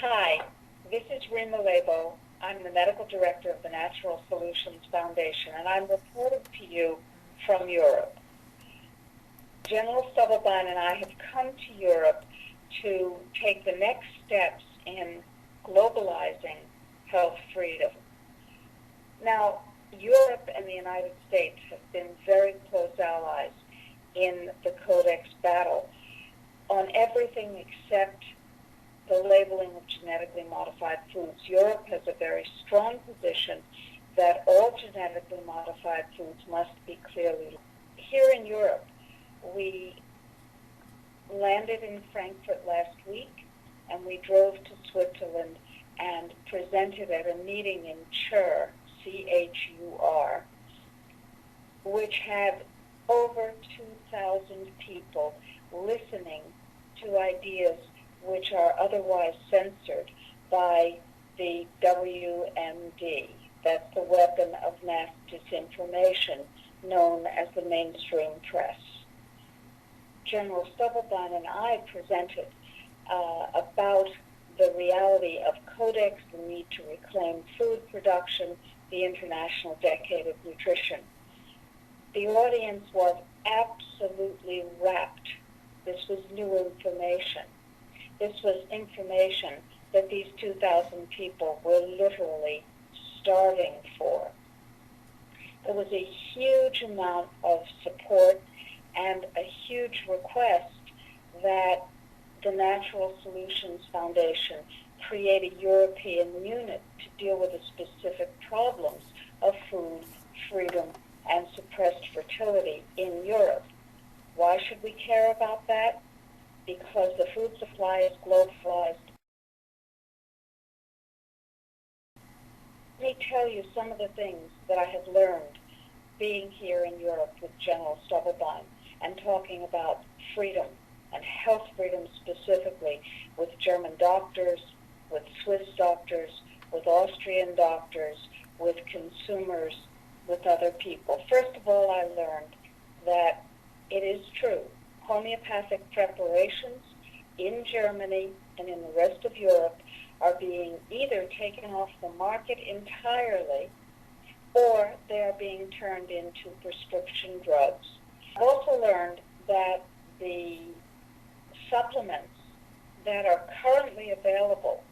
Hi, this is Rima E.Laibow. I'm the medical director of the Natural Solutions Foundation, and I'm reporting to you from Europe. General Stubblebine and I have come to Europe to take the next steps in globalizing health freedom. Now, Europe and the United States have been very close allies in the Codex battle on everything except the labeling of genetically modified foods. Europe has a very strong position that all genetically modified foods must be clearly labeled. Here in Europe, we landed in Frankfurt last week, and we drove to Switzerland and presented at a meeting in Chur, C-H-U-R, which had over 2,000 people listening to ideas which are otherwise censored by the WMD. That's the weapon of mass disinformation known as the mainstream press. General Stubblebine and I presented about the reality of Codex, the need to reclaim food production, the International Decade of Nutrition. The audience was absolutely rapt. This was new information. This was information that these 2,000 people were literally starving for. There was a huge amount of support and a huge request that the Natural Solutions Foundation create a European unit to deal with the specific problems of food, freedom, and suppressed fertility in Europe. Why should we care about that? Because the food supply is globalized. Let me tell you some of the things that I have learned being here in Europe with General Stubblebine and talking about freedom and health freedom specifically with German doctors, with Swiss doctors, with Austrian doctors, with consumers, with other people. First of all, I learned that it is true. Homeopathic preparations in Germany and in the rest of Europe are being either taken off the market entirely or they are being turned into prescription drugs. I've also learned that the supplements that are currently available,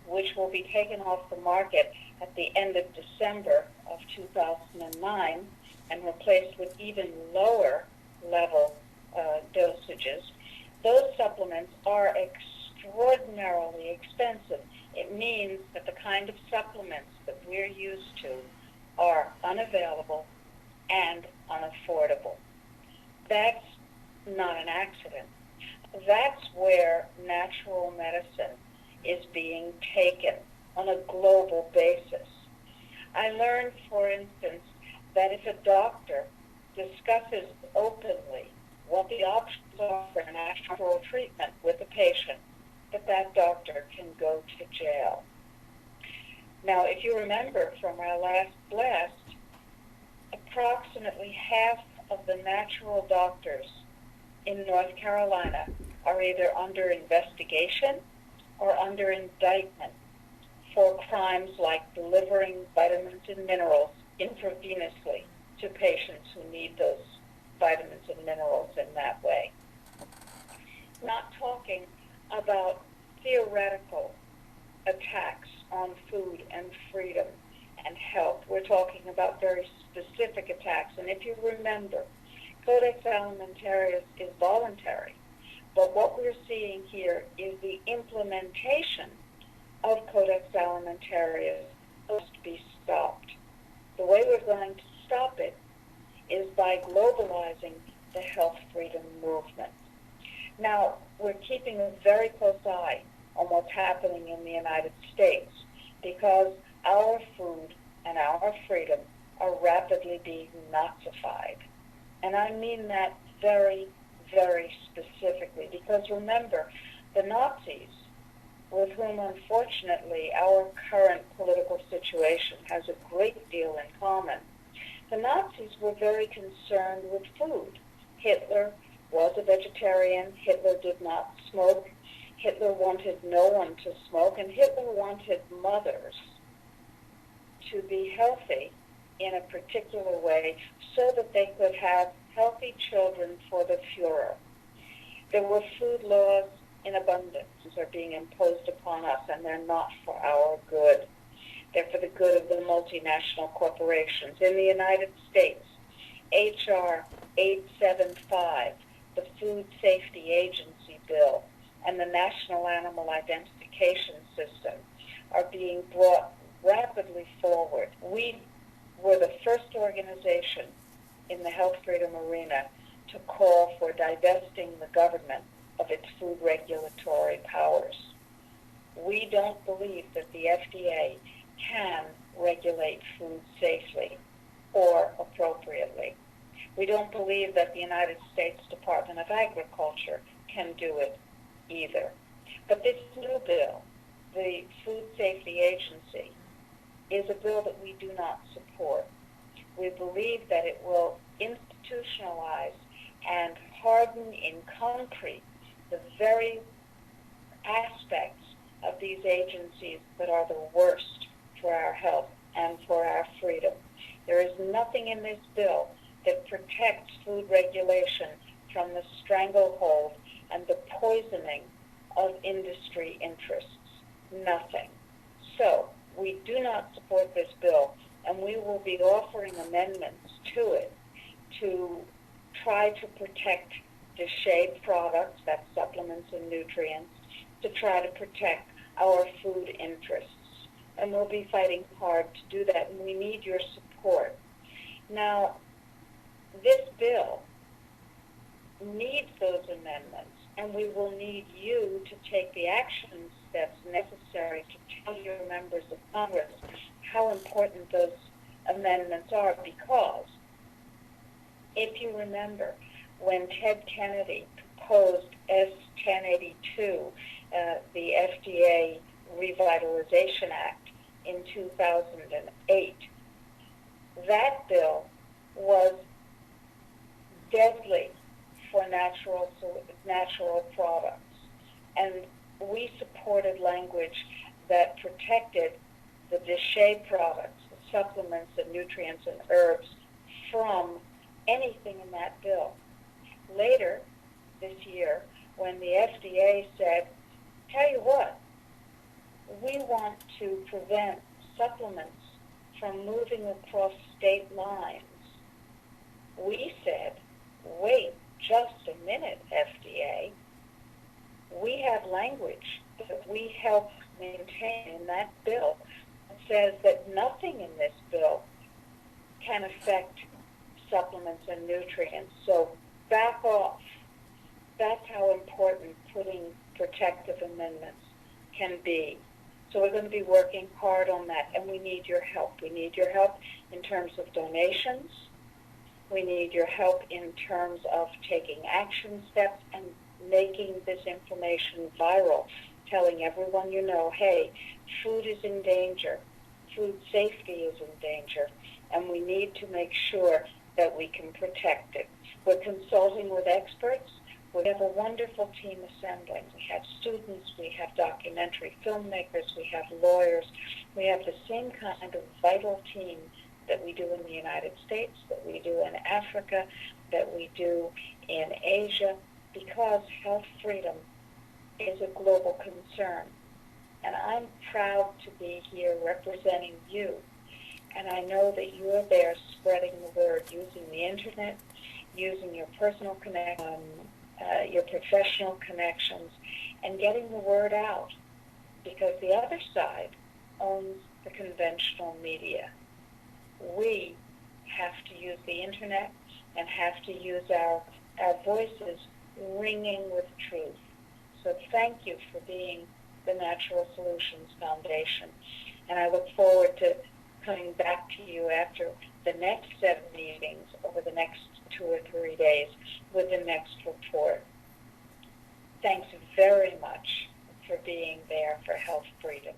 which will be taken off the market at the end of December of 2009 and replaced with even lower level dosages, those supplements are extraordinarily expensive. It means that the kind of supplements that we're used to are unavailable and unaffordable. That's not an accident. That's where natural medicine is being taken on a global basis. I learned, for instance, that if a doctor discusses openly what the options are for natural treatment with a patient, that doctor can go to jail. Now, if you remember from our last blast, approximately half of the natural doctors in North Carolina are either under investigation or under indictment for crimes like delivering vitamins and minerals intravenously to patients who need those vitamins and minerals in that way. Not talking about theoretical attacks on food and freedom and health. We're talking about very specific attacks. And if you remember, Codex Alimentarius is voluntary. But what we're seeing here is the implementation of Codex Alimentarius must be stopped. The way we're going to stop it is by globalizing the health freedom movement. Now, we're keeping a very close eye on what's happening in the United States because our food and our freedom are rapidly being Nazified. And I mean that very, very specifically because remember, the Nazis, with whom unfortunately our current political situation has a great deal in common, the Nazis were very concerned with food. Hitler was a vegetarian. Hitler did not smoke. Hitler wanted no one to smoke, and Hitler wanted mothers to be healthy in a particular way so that they could have healthy children for the Fuhrer. There were food laws in abundance that are being imposed upon us, and they're not for our good. They're for the good of the multinational corporations. In the United States, H.R. 875, the Food Safety Agency Bill, and the National Animal Identification System are being brought rapidly forward. We were the first organization in the health freedom arena to call for divesting the government of its food regulatory powers. We don't believe that the FDA can regulate food safely or appropriately. We don't believe that the United States Department of Agriculture can do it either. But this new bill, the Food Safety Agency, is a bill that we do not support. We believe that it will institutionalize and harden in concrete the very aspects of these agencies that are the worst for our health and for our freedom. There is nothing in this bill that protects food regulation from the stranglehold and the poisoning of industry interests. Nothing. So we do not support this bill, and we will be offering amendments to it to try to protect DSHEA products, that's supplements and nutrients, to try to protect our food interests. And we'll be fighting hard to do that, and we need your support. Now, this bill needs those amendments, and we will need you to take the action steps necessary to tell your members of Congress how important those amendments are, because if you remember, when Ted Kennedy proposed S-1082, the FDA Revitalization Act in 2008, that bill was deadly for natural products. And we supported language that protected the DSHEA products, the supplements and nutrients and herbs, from anything in that bill. Later this year, when the FDA said, tell you what, we want to prevent supplements from moving across state lines, we said, wait just a minute, FDA. We have language that we help maintain in that bill that says that nothing in this bill can affect supplements and nutrients. So back off. That's how important putting protective amendments can be. So we're going to be working hard on that, and we need your help. We need your help in terms of donations. We need your help in terms of taking action steps and making this information viral, telling everyone you know, hey, food is in danger, food safety is in danger, and we need to make sure that we can protect it. We're consulting with experts. We have a wonderful team assembling. We have students, we have documentary filmmakers, we have lawyers. We have the same kind of vital team that we do in the United States, that we do in Africa, that we do in Asia, because health freedom is a global concern. And I'm proud to be here representing you. And I know that you are there spreading the word, using the internet, using your personal connection, your professional connections, and getting the word out. Because the other side owns the conventional media. We have to use the internet and have to use our voices ringing with truth. So thank you for being the Natural Solutions Foundation. And I look forward to coming back to you after the next 7 meetings over the next 2 or 3 days with the next report. Thanks very much for being there for health freedom.